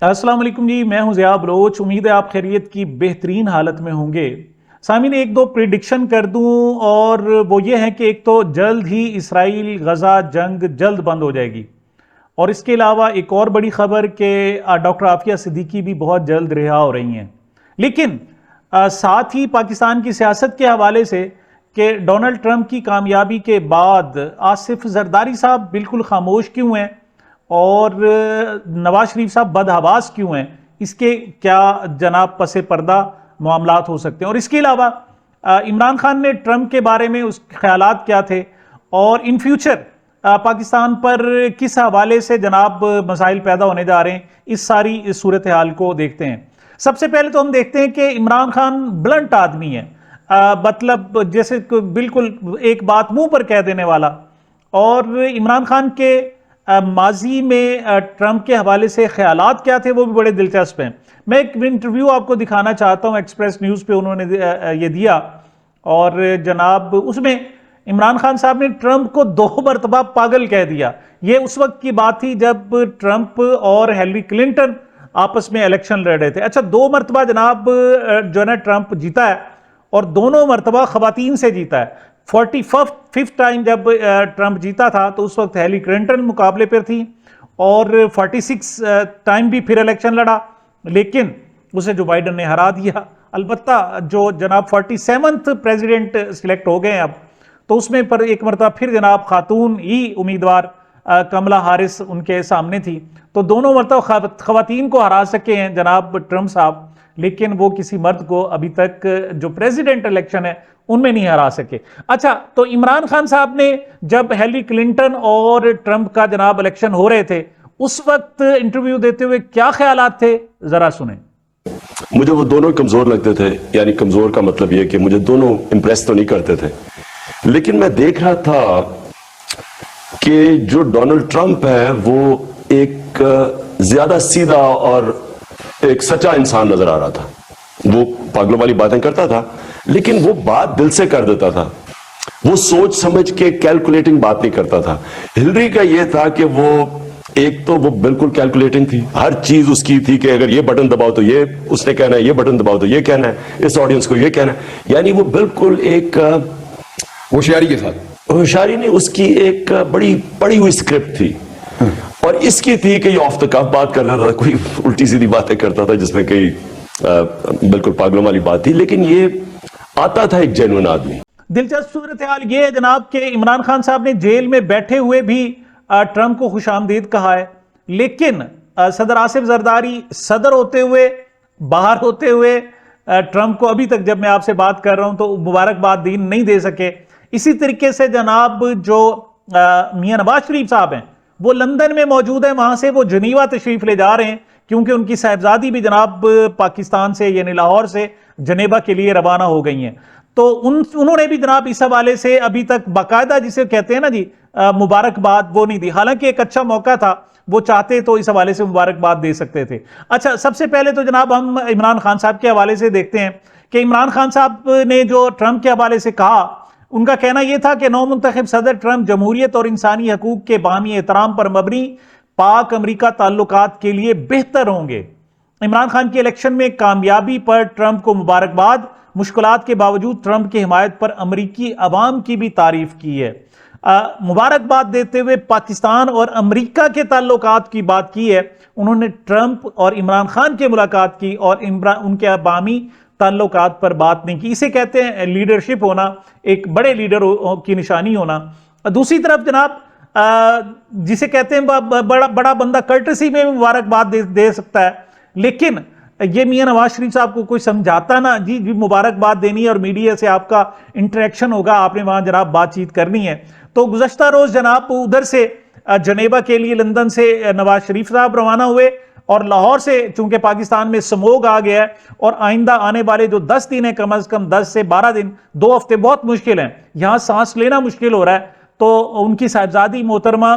السلام علیکم جی، میں ہوں ضیاء بلوچ۔ امید ہے آپ خیریت کی بہترین حالت میں ہوں گے۔ سامعین، ایک دو پریڈکشن کر دوں، اور وہ یہ ہے کہ ایک تو جلد ہی اسرائیل غزہ جنگ جلد بند ہو جائے گی، اور اس کے علاوہ ایک اور بڑی خبر کہ ڈاکٹر عافیہ صدیقی بھی بہت جلد رہا ہو رہی ہیں۔ لیکن ساتھ ہی پاکستان کی سیاست کے حوالے سے کہ ڈونلڈ ٹرمپ کی کامیابی کے بعد آصف زرداری صاحب بالکل خاموش کیوں ہیں، اور نواز شریف صاحب بدحواس کیوں ہیں، اس کے کیا جناب پس پردہ معاملات ہو سکتے ہیں، اور اس کے علاوہ عمران خان نے ٹرمپ کے بارے میں اس کے خیالات کیا تھے، اور ان فیوچر پاکستان پر کس حوالے سے جناب مسائل پیدا ہونے جا رہے ہیں، اس ساری صورتحال کو دیکھتے ہیں۔ سب سے پہلے تو ہم دیکھتے ہیں کہ عمران خان بلنٹ آدمی ہے، مطلب جیسے بالکل ایک بات منہ پر کہہ دینے والا، اور عمران خان کے ماضی میں ٹرمپ کے حوالے سے خیالات کیا تھے وہ بھی بڑے دلچسپ ہیں۔ میں ایک انٹرویو آپ کو دکھانا چاہتا ہوں، ایکسپریس نیوز پہ انہوں نے یہ دیا، اور جناب اس میں عمران خان صاحب نے ٹرمپ کو 2 مرتبہ پاگل کہہ دیا۔ یہ اس وقت کی بات تھی جب ٹرمپ اور ہیلری کلنٹن آپس میں الیکشن لڑ رہے تھے۔ اچھا، 2 مرتبہ جناب جو ہے نا ٹرمپ جیتا ہے، اور دونوں مرتبہ خواتین سے جیتا ہے۔ 45th ٹائم جب ٹرمپ جیتا تھا تو اس وقت ہیلری کلنٹن مقابلے پر تھی، اور 46 ٹائم بھی پھر الیکشن لڑا، لیکن اسے جو بائیڈن نے ہرا دیا۔ البتہ جو جناب 47th پریزیڈنٹ سلیکٹ ہو گئے ہیں اب، تو اس میں پر ایک مرتبہ پھر جناب خاتون ہی امیدوار کملا ہارس ان کے سامنے تھی، تو دونوں مرتبہ خواتین کو ہرا سکے ہیں جناب ٹرمپ صاحب، لیکن وہ کسی مرد کو ابھی تک جو پریزیڈنٹ الیکشن ہے ان میں نہیں ہرا سکے۔ اچھا، تو عمران خان صاحب نے جب ہیلری کلنٹن اور ٹرمپ کا جناب الیکشن ہو رہے تھے، اس وقت انٹرویو دیتے ہوئے کیا خیالات تھے، ذرا سنیں۔ مجھے وہ دونوں کمزور لگتے تھے، یعنی کمزور کا مطلب یہ کہ مجھے دونوں امپریس تو نہیں کرتے تھے، لیکن میں دیکھ رہا تھا کہ جو ڈونلڈ ٹرمپ ہے وہ ایک زیادہ سیدھا اور ایک سچا انسان نظر آ رہا تھا۔ وہ پاگلوں والی باتیں کرتا تھا، لیکن وہ بات دل سے کر دیتا تھا، وہ سوچ سمجھ کے کیلکولیٹنگ بات نہیں کرتا تھا۔ ہلری کا یہ تھا کہ وہ ایک تو وہ بالکل کیلکولیٹنگ تھی، ہر چیز اس کی تھی کہ اگر یہ بٹن دباؤ تو یہ اس نے کہنا ہے، یہ بٹن دباؤ تو یہ کہنا ہے، اس آڈینس کو یہ کہنا ہے، یعنی وہ بالکل ایک ہوشیاری کے ساتھ، ہوشیاری نہیں، اس کی ایک بڑی پڑی ہوئی اسکرپٹ تھی، اور اس کی تھی کہ یہ آف دا کف بات کرنا تھا، کوئی الٹی سیدھی باتیں کرتا تھا جس میں کئی بالکل پاگلوں والی بات تھی، لیکن یہ آتا تھا ایک جینوئن آدمی۔ دلچسپ صورتحال یہ ہے جناب کہ عمران خان صاحب نے جیل میں بیٹھے ہوئے بھی ٹرمپ کو خوش آمدید کہا ہے، لیکن صدر آصف زرداری صدر ہوتے ہوئے، باہر ہوتے ہوئے ٹرمپ کو ابھی تک جب میں آپ سے بات کر رہا ہوں تو مبارکباد دین نہیں دے سکے۔ اسی طریقے سے جناب جو میاں نواز شریف صاحب ہیں وہ لندن میں موجود ہیں، وہاں سے وہ جنیوا تشریف لے جا رہے ہیں، کیونکہ ان کی صاحبزادی بھی جناب پاکستان سے یعنی لاہور سے جنیوا کے لیے روانہ ہو گئی ہیں، تو انہوں نے بھی جناب اس حوالے سے ابھی تک باقاعدہ جسے کہتے ہیں نا جی مبارکباد وہ نہیں دی، حالانکہ ایک اچھا موقع تھا، وہ چاہتے تو اس حوالے سے مبارکباد دے سکتے تھے۔ اچھا، سب سے پہلے تو جناب ہم عمران خان صاحب کے حوالے سے دیکھتے ہیں کہ عمران خان صاحب نے جو ٹرمپ کے حوالے سے کہا، ان کا کہنا یہ تھا کہ نو منتخب صدر ٹرمپ جمہوریت اور انسانی حقوق کے باہمی احترام پر مبنی پاک امریکہ تعلقات کے لیے بہتر ہوں گے۔ عمران خان کی الیکشن میں کامیابی پر ٹرمپ کو مبارکباد، مشکلات کے باوجود ٹرمپ کی حمایت پر امریکی عوام کی بھی تعریف کی ہے۔ مبارکباد دیتے ہوئے پاکستان اور امریکہ کے تعلقات کی بات کی ہے انہوں نے، ٹرمپ اور عمران خان کی ملاقات کی اور ان کے باہمی تعلقات پر بات نہیں کی۔ اسے کہتے ہیں لیڈرشپ ہونا، ایک بڑے لیڈر کی نشانی ہونا۔ دوسری طرف جناب جسے کہتے ہیں بڑا بندہ کرٹسی میں مبارکباد دے سکتا ہے، لیکن یہ میاں نواز شریف صاحب کو کوئی سمجھاتا نا جی مبارکباد دینی ہے اور میڈیا سے آپ کا انٹریکشن ہوگا، آپ نے وہاں جناب بات چیت کرنی ہے۔ تو گزشتہ روز جناب ادھر سے جنیوا کے لیے لندن سے نواز شریف صاحب روانہ ہوئے، اور لاہور سے چونکہ پاکستان میں سموگ آ گیا ہے اور آئندہ آنے والے جو 10 دن ہیں، کم از کم 10 سے 12 دن، 2 ہفتے بہت مشکل ہیں، یہاں سانس لینا مشکل ہو رہا ہے، تو ان کی صاحبزادی محترمہ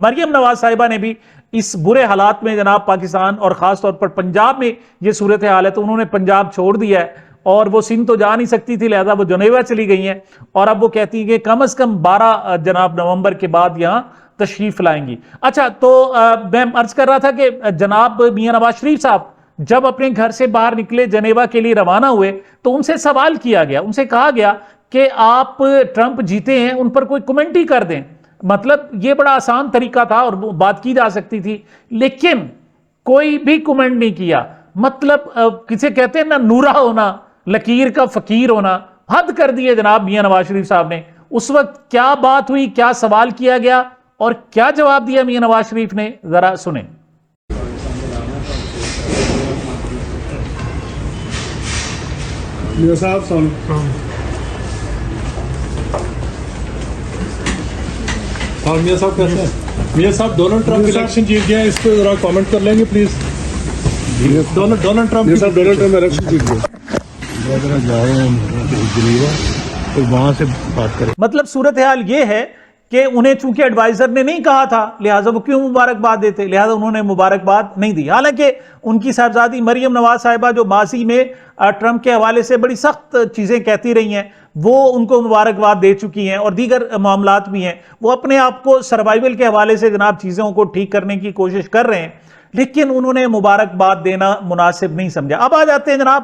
مریم نواز صاحبہ نے بھی اس برے حالات میں جناب پاکستان اور خاص طور پر پنجاب میں یہ صورتحال ہے تو انہوں نے پنجاب چھوڑ دیا ہے، اور وہ سندھ تو جا نہیں سکتی تھی، لہذا وہ جنیوا چلی گئی ہیں، اور اب وہ کہتی ہیں کہ کم از کم 12 جناب نومبر کے بعد یہاں تشریف لائیں گی. اچھا تو میں عرض کر رہا تھا کہ جناب میاں نواز شریف صاحب جب اپنے گھر سے باہر نکلے جنیوا کے لیے روانہ ہوئے تو ان سے سوال کیا گیا, ان سے کہا گیا کہ آپ ٹرمپ جیتے ہیں ان پر کوئی کمنٹ ہی کر دیں. مطلب یہ بڑا آسان طریقہ تھا اور بات کی جا سکتی تھی, لیکن کوئی بھی کمنٹ نہیں کیا. مطلب کسے کہتے ہیں نا نورا ہونا, لکیر کا فقیر ہونا, حد کر دیے جناب میاں نواز شریف صاحب نے. اس وقت کیا بات ہوئی, کیا سوال کیا گیا اور کیا جواب دیا میاں نواز شریف نے, ذرا سنیں. میاں صاحب اور میاں صاحب کیسے ہیں؟ میاں صاححب ڈونلڈ ٹرمپ الیکشن جیت گئے ہیں, اس پہ ذرا کامنٹ کر لیں گے پلیز. ڈونلڈ ٹرمپ الیکشن جیت گئے, وہاں سے بات کریں. مطلب صورتحال یہ ہے کہ انہیں چونکہ ایڈوائزر نے نہیں کہا تھا لہٰذا وہ کیوں مبارکباد دیتے, لہٰذا انہوں نے مبارکباد نہیں دی. حالانکہ ان کی صاحبزادی مریم نواز صاحبہ جو ماضی میں ٹرمپ کے حوالے سے بڑی سخت چیزیں کہتی رہی ہیں, وہ ان کو مبارکباد دے چکی ہیں اور دیگر معاملات بھی ہیں. وہ اپنے آپ کو سروائیول کے حوالے سے جناب چیزوں کو ٹھیک کرنے کی کوشش کر رہے ہیں, لیکن انہوں نے مبارکباد دینا مناسب نہیں سمجھا. اب آ جاتے ہیں جناب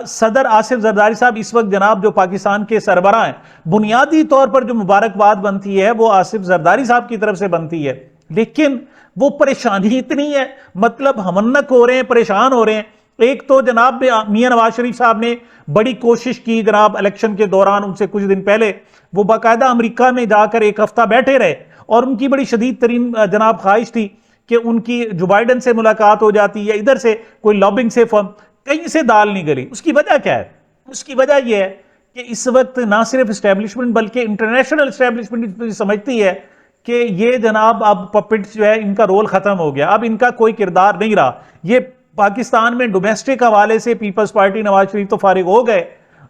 صدر آصف زرداری صاحب. اس وقت جناب جو پاکستان کے سربراہ ہیں, بنیادی طور پر جو مبارکباد بنتی ہے وہ آصف زرداری صاحب کی طرف سے بنتی ہے, لیکن وہ پریشانی اتنی ہے, مطلب ہمنک ہو رہے ہیں, پریشان ہو رہے ہیں. ایک تو جناب میاں نواز شریف صاحب نے بڑی کوشش کی جناب الیکشن کے دوران, ان سے کچھ دن پہلے وہ باقاعدہ امریکہ میں جا کر ایک ہفتہ بیٹھے رہے اور ان کی بڑی شدید ترین جناب خواہش تھی کہ ان کی جو بائیڈن سے ملاقات ہو جاتی یا ادھر سے کوئی لابنگ سے فرم, کہیں سے دال نہیں گلی. اس کی وجہ کیا ہے؟ اس کی وجہ یہ ہے کہ اس وقت نہ صرف اسٹیبلشمنٹ بلکہ انٹرنیشنل اسٹیبلشمنٹ سمجھتی ہے کہ یہ جناب اب پپٹس جو ہے ان کا رول ختم ہو گیا, اب ان کا کوئی کردار نہیں رہا. یہ پاکستان میں ڈومیسٹک حوالے سے پیپلز پارٹی نواز شریف تو فارغ ہو گئے,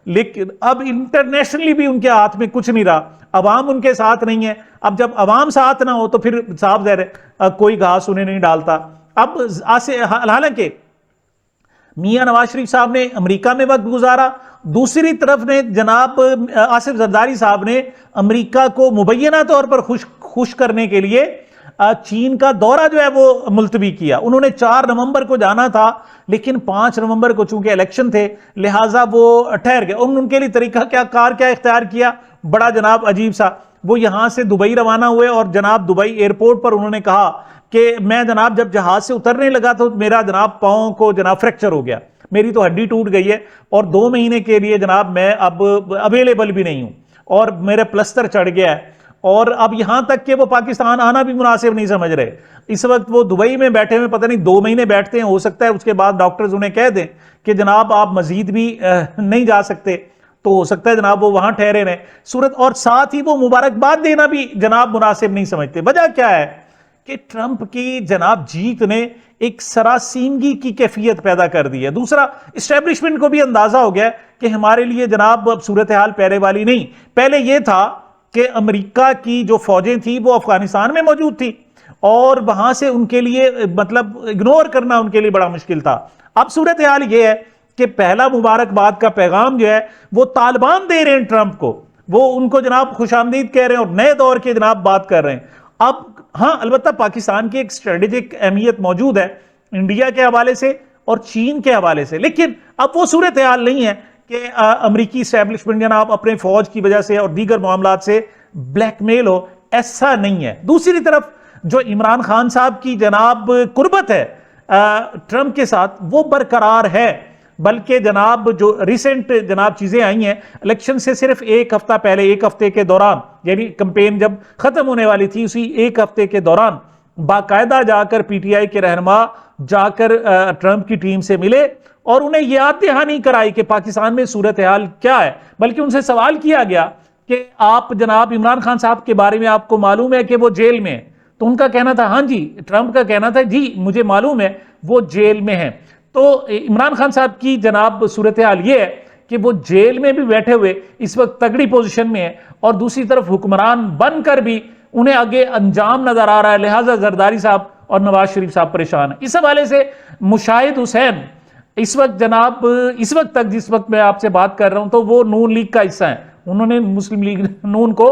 لیکن اب انٹرنیشنلی بھی ان کے ہاتھ میں کچھ نہیں رہا, عوام ان کے ساتھ نہیں ہے. اب جب عوام ساتھ نہ ہو تو پھر صاحب ظاہر ہے کوئی گھاس انہیں نہیں ڈالتا. اب حالانکہ میاں نواز شریف صاحب نے امریکہ میں وقت گزارا, دوسری طرف نے جناب آصف زرداری صاحب نے امریکہ کو مبینہ طور پر خوش کرنے کے لیے چین کا دورہ جو ہے وہ ملتوی کیا. انہوں نے 4 نومبر کو جانا تھا, لیکن 5 نومبر کو چونکہ الیکشن تھے لہٰذا وہ ٹھہر گئے. ان کے لیے طریقہ کیا اختیار کیا, بڑا جناب عجیب سا. وہ یہاں سے دبئی روانہ ہوئے اور جناب دبئی ایئرپورٹ پر انہوں نے کہا کہ میں جناب جب جہاز سے اترنے لگا تو میرا جناب پاؤں کو جناب فریکچر ہو گیا, میری تو ہڈی ٹوٹ گئی ہے اور 2 مہینے کے لیے جناب میں اب اویلیبل بھی نہیں ہوں اور میرے پلسٹر چڑھ گیا ہے, اور اب یہاں تک کہ وہ پاکستان آنا بھی مناسب نہیں سمجھ رہے. اس وقت وہ دبئی میں بیٹھے ہوئے, پتہ نہیں 2 مہینے بیٹھتے ہیں, ہو سکتا ہے اس کے بعد ڈاکٹرز انہیں کہہ دیں کہ جناب آپ مزید بھی نہیں جا سکتے, تو ہو سکتا ہے جناب وہ وہاں ٹھہرے رہیں صورت. اور ساتھ ہی وہ مبارکباد دینا بھی جناب مناسب نہیں سمجھتے. وجہ کیا ہے کہ ٹرمپ کی جناب جیت نے ایک سراسیمگی کی کیفیت پیدا کر دی ہے. دوسرا, اسٹیبلشمنٹ کو بھی اندازہ ہو گیا کہ ہمارے لیے جناب اب صورتحال پہلے والی نہیں. پہلے یہ تھا کہ امریکہ کی جو فوجیں تھیں وہ افغانستان میں موجود تھی اور وہاں سے ان کے لیے مطلب اگنور کرنا ان کے لیے بڑا مشکل تھا. اب صورتحال یہ ہے کہ پہلا مبارکباد کا پیغام جو ہے وہ طالبان دے رہے ہیں ٹرمپ کو, وہ ان کو جناب خوش آمدید کہہ رہے ہیں اور نئے دور کے جناب بات کر رہے ہیں. اب ہاں البتہ پاکستان کی ایک اسٹریٹجک اہمیت موجود ہے انڈیا کے حوالے سے اور چین کے حوالے سے, لیکن اب وہ صورتحال نہیں ہے کہ امریکی اسٹیبلشمنٹ جناب اپنے فوج کی وجہ سے اور دیگر معاملات سے بلیک میل ہو, ایسا نہیں ہے. دوسری طرف جو عمران خان صاحب کی جناب قربت ہے ٹرمپ کے ساتھ وہ برقرار ہے, بلکہ جناب جو ریسنٹ جناب چیزیں آئی ہیں الیکشن سے صرف 1 ہفتہ پہلے, 1 ہفتے کے دوران, یعنی کمپین جب ختم ہونے والی تھی اسی 1 ہفتے کے دوران باقاعدہ جا کر پی ٹی آئی کے رہنما جا کر ٹرمپ کی ٹیم سے ملے اور انہیں یاد دہانی کرائی کہ پاکستان میں صورتحال کیا ہے. بلکہ ان سے سوال کیا گیا کہ آپ جناب عمران خان صاحب کے بارے میں آپ کو معلوم ہے کہ وہ جیل میں ہیں, تو ان کا کہنا تھا ہاں جی, ٹرمپ کا کہنا تھا جی مجھے معلوم ہے وہ جیل میں ہیں. تو عمران خان صاحب کی جناب صورتحال یہ ہے کہ وہ جیل میں بھی بیٹھے ہوئے اس وقت تگڑی پوزیشن میں ہیں اور دوسری طرف حکمران بن کر بھی انہیں آگے انجام نظر آ رہا ہے, لہٰذا زرداری صاحب اور نواز شریف صاحب پریشان ہیں. اس حوالے سے مشاہد حسین اس وقت جناب اس وقت تک جس وقت میں آپ سے بات کر رہا ہوں تو وہ نون لیگ کا حصہ ہیں, انہوں نے مسلم لیگ نون کو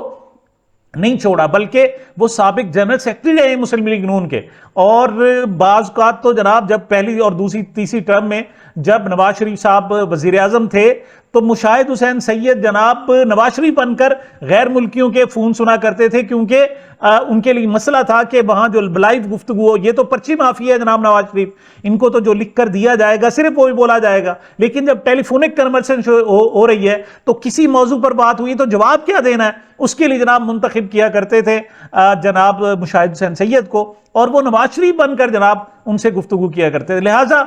نہیں چھوڑا، بلکہ وہ سابق جنرل سیکرٹری رہے ہیں مسلم لیگ نون کے، اور بعض اوقات تو جناب جب پہلی اور دوسری تیسری ٹرم میں جب نواز شریف صاحب وزیر اعظم تھے تو مشاہد حسین سید جناب نواز شریف بن کر غیر ملکیوں کے فون سنا کرتے تھے، کیونکہ ان کے لیے مسئلہ تھا کہ وہاں جو لائیو گفتگو ہو، یہ تو پرچی مافیا ہے جناب نواز شریف، ان کو تو جو لکھ کر دیا جائے گا صرف وہی بولا جائے گا، لیکن جب ٹیلی فونک کنورسن ہو رہی ہے تو کسی موضوع پر بات ہوئی تو جواب کیا دینا ہے، اس کے لیے جناب منتخب کیا کرتے تھے جناب مشاہد حسین سید کو، اور وہ نواز شریف بن کر جناب ان سے گفتگو کیا کرتے تھے۔ لہٰذا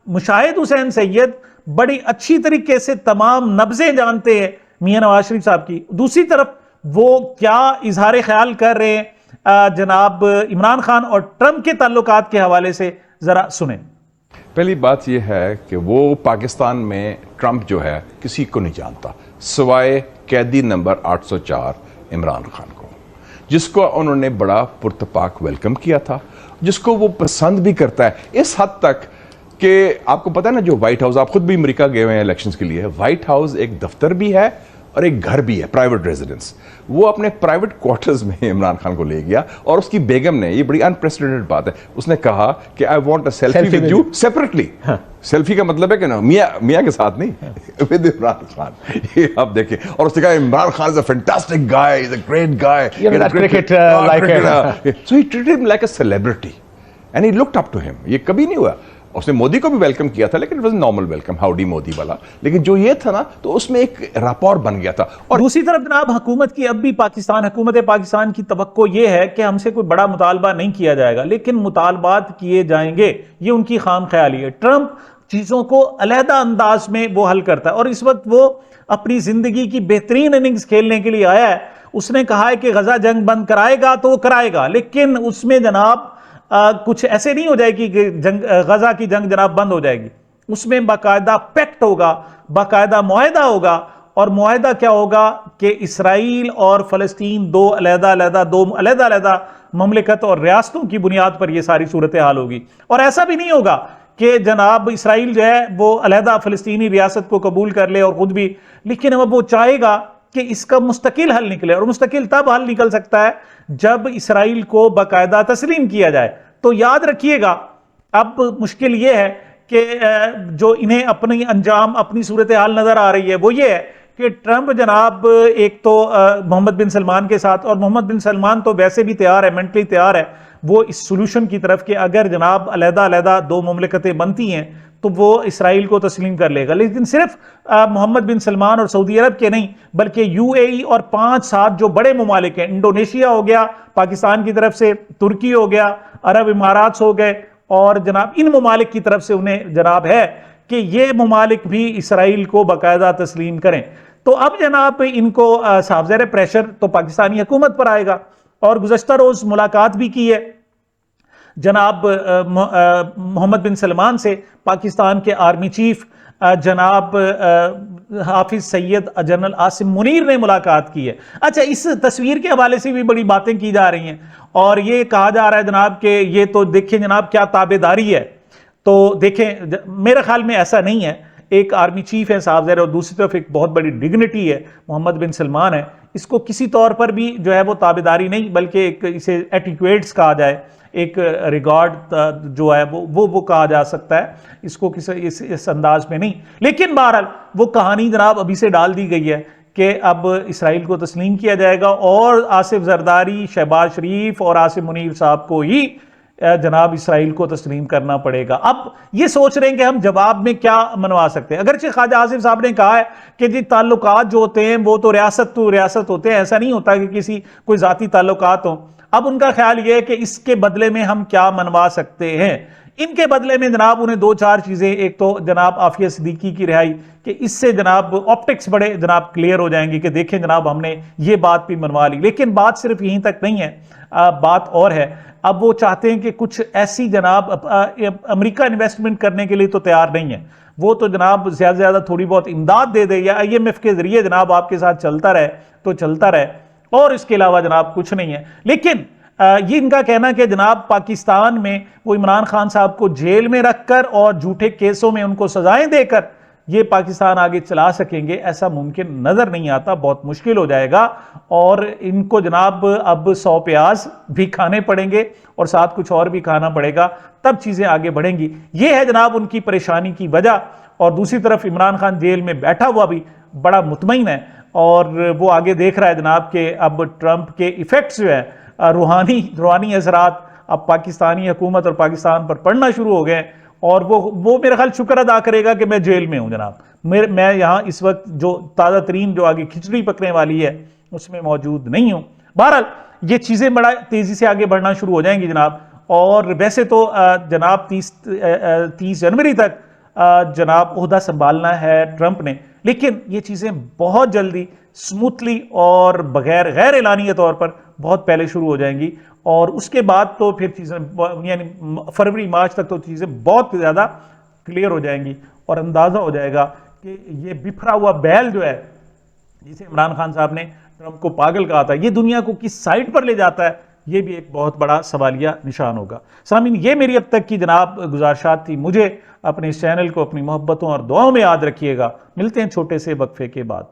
مشاہد حسین سید بڑی اچھی طریقے سے تمام نبضیں جانتے ہیں میاں نواز شریف صاحب کی۔ دوسری طرف وہ کیا اظہار خیال کر رہے ہیں جناب عمران خان اور ٹرمپ کے تعلقات کے حوالے سے، ذرا سنیں۔ پہلی بات یہ ہے کہ وہ پاکستان میں ٹرمپ جو ہے کسی کو نہیں جانتا سوائے قیدی نمبر 804 عمران خان کو، جس کو انہوں نے بڑا پرتپاک ویلکم کیا تھا، جس کو وہ پسند بھی کرتا ہے، اس حد تک کہ آپ کو پتا ہے نا جو وائٹ ہاؤس، آپ خود بھی امریکہ گئے ہوئے ہیں الیکشنز کے لیے، وائٹ ہاؤس ایک دفتر بھی ہے اور ایک گھر بھی ہے، پرائیویٹ ریزیڈنس۔ وہ اپنے پرائیویٹ کوارٹرز میں عمران خان کو لے گیا، اور اس کی بیگم نے، یہ بڑی انپریسیڈنٹڈ بات ہے، اس نے کہا کہ I want a selfie with you separately. Selfie کا مطلب ہے کہ نا میاں کے ساتھ نہیں، ود عمران خان۔ یہ آپ دیکھیں، اور اس نے کہا Imran Khan is a fantastic guy, is a great guy, so he treated him like a celebrity and he looked up to him. یہ کبھی نہیں ہوا، اس نے مودی کو بھی ویلکم کیا تھا، لیکن it was normal welcome, howdy Modi والا، لیکن جو یہ تھا نا تو اس میں ایک راپور بن گیا تھا۔ اور دوسری طرف جناب حکومت کی اب بھی حکومت پاکستان کی توقع یہ ہے کہ ہم سے کوئی بڑا مطالبہ نہیں کیا جائے گا، لیکن مطالبات کیے جائیں گے، یہ ان کی خام خیالی ہے۔ ٹرمپ چیزوں کو علیحدہ انداز میں وہ حل کرتا ہے، اور اس وقت وہ اپنی زندگی کی بہترین اننگز کھیلنے کے لیے آیا ہے۔ اس نے کہا ہے کہ غزہ جنگ بند کرائے گا تو وہ کرائے گا، لیکن اس میں جناب کچھ ایسے نہیں ہو جائے گی کہ غزہ کی جنگ جناب بند ہو جائے گی، اس میں باقاعدہ پیکٹ ہوگا، باقاعدہ معاہدہ ہوگا، اور معاہدہ کیا ہوگا کہ اسرائیل اور فلسطین دو علیحدہ مملکت اور ریاستوں کی بنیاد پر یہ ساری صورتحال ہوگی۔ اور ایسا بھی نہیں ہوگا کہ جناب اسرائیل جو ہے وہ علیحدہ فلسطینی ریاست کو قبول کر لے اور خود بھی، لیکن اب وہ چاہے گا کہ اس کا مستقل حل نکلے، اور مستقل تب حل نکل سکتا ہے جب اسرائیل کو باقاعدہ تسلیم کیا جائے۔ تو یاد رکھیے گا اب مشکل یہ ہے کہ جو انہیں اپنی انجام، اپنی صورتحال نظر آ رہی ہے وہ یہ ہے کہ ٹرمپ جناب ایک تو محمد بن سلمان کے ساتھ، اور محمد بن سلمان تو ویسے بھی تیار ہے، مینٹلی تیار ہے وہ اس سولوشن کی طرف کہ اگر جناب علیحدہ دو مملکتیں بنتی ہیں تو وہ اسرائیل کو تسلیم کر لے گا، لیکن صرف محمد بن سلمان اور سعودی عرب کے نہیں بلکہ یو اے ای اور 5-7 جو بڑے ممالک ہیں، انڈونیشیا ہو گیا پاکستان کی طرف سے، ترکی ہو گیا، عرب امارات ہو گئے، اور جناب ان ممالک کی طرف سے انہیں جناب ہے کہ یہ ممالک بھی اسرائیل کو باقاعدہ تسلیم کریں۔ تو اب جناب ان کو صاف ظاہر پریشر تو پاکستانی حکومت پر آئے گا، اور گزشتہ روز ملاقات بھی کی ہے جناب محمد بن سلمان سے، پاکستان کے آرمی چیف جناب حافظ سید جنرل عاصم منیر نے ملاقات کی ہے۔ اچھا، اس تصویر کے حوالے سے بھی بڑی باتیں کی جا رہی ہیں، اور یہ کہا جا رہا ہے جناب کہ یہ تو دیکھیں جناب کیا تابعداری ہے۔ تو دیکھیں میرے خیال میں ایسا نہیں ہے، ایک آرمی چیف ہے صاحب ظاہر، اور دوسری طرف ایک بہت بڑی ڈگنیٹی ہے محمد بن سلمان ہے، اس کو کسی طور پر بھی جو ہے وہ تابعداری نہیں بلکہ ایک اسے ایٹیکیٹس کہا جائے، ایک ریگارڈ جو ہے وہ کہا جا سکتا ہے، اس کو اس انداز میں نہیں۔ لیکن بہرحال وہ کہانی جناب ابھی سے ڈال دی گئی ہے کہ اب اسرائیل کو تسلیم کیا جائے گا، اور آصف زرداری، شہباز شریف اور عاصم منیر صاحب کو ہی جناب اسرائیل کو تسلیم کرنا پڑے گا۔ اب یہ سوچ رہے ہیں کہ ہم جواب میں کیا منوا سکتے ہیں۔ اگرچہ خواجہ آصف صاحب نے کہا ہے کہ جی تعلقات جو ہوتے ہیں وہ تو ریاست ہوتے ہیں، ایسا نہیں ہوتا کہ کسی کوئی ذاتی تعلقات ہوں۔ اب ان کا خیال یہ ہے کہ اس کے بدلے میں ہم کیا منوا سکتے ہیں۔ ان کے بدلے میں جناب انہیں 2-4 چیزیں، ایک تو جناب عافیہ صدیقی کی رہائی، کہ اس سے جناب آپٹکس بڑے جناب کلیئر ہو جائیں گے کہ دیکھیں جناب ہم نے یہ بات بھی منوا لی۔ لیکن بات صرف یہیں تک نہیں ہے، بات اور ہے۔ اب وہ چاہتے ہیں کہ کچھ ایسی جناب امریکہ انویسٹمنٹ کرنے کے لیے تو تیار نہیں ہے، وہ تو جناب زیادہ سے زیادہ تھوڑی بہت امداد دے دے یا IMF کے ذریعے جناب آپ کے ساتھ چلتا رہے تو چلتا رہے، اور اس کے علاوہ جناب کچھ نہیں ہے۔ لیکن یہ ان کا کہنا کہ جناب پاکستان میں وہ عمران خان صاحب کو جیل میں رکھ کر اور جھوٹے کیسوں میں ان کو سزائیں دے کر یہ پاکستان آگے چلا سکیں گے ایسا ممکن نظر نہیں آتا، بہت مشکل ہو جائے گا، اور ان کو جناب اب 100 پیاز بھی کھانے پڑیں گے اور ساتھ کچھ اور بھی کھانا پڑے گا، تب چیزیں آگے بڑھیں گی۔ یہ ہے جناب ان کی پریشانی کی وجہ۔ اور دوسری طرف عمران خان جیل میں بیٹھا ہوا بھی بڑا مطمئن ہے، اور وہ آگے دیکھ رہا ہے جناب کہ اب ٹرمپ کے ایفیکٹس جو ہے روحانی اثرات اب پاکستانی حکومت اور پاکستان پر پڑنا شروع ہو گئے، اور وہ میرا خیال شکر ادا کرے گا کہ میں جیل میں ہوں جناب، میں یہاں اس وقت جو تازہ ترین جو آگے کھچڑی پکنے والی ہے اس میں موجود نہیں ہوں۔ بہرحال یہ چیزیں بڑا تیزی سے آگے بڑھنا شروع ہو جائیں گی جناب، اور ویسے تو جناب 30 جنوری تک جناب عہدہ سنبھالنا ہے ٹرمپ نے، لیکن یہ چیزیں بہت جلدی سموتھلی اور بغیر غیر اعلانیہ طور پر بہت پہلے شروع ہو جائیں گی، اور اس کے بعد تو پھر چیزیں یعنی فروری مارچ تک تو چیزیں بہت زیادہ کلیئر ہو جائیں گی، اور اندازہ ہو جائے گا کہ یہ بکھرا ہوا بیل جو ہے جسے عمران خان صاحب نے ٹرمپ کو پاگل کہا تھا، یہ دنیا کو کس سائٹ پر لے جاتا ہے، یہ بھی ایک بہت بڑا سوالیہ نشان ہوگا۔ سامعین، یہ میری اب تک کی جناب گزارشات تھی، مجھے اپنے اس چینل کو اپنی محبتوں اور دعاؤں میں یاد رکھیے گا۔ ملتے ہیں چھوٹے سے وقفے کے بعد۔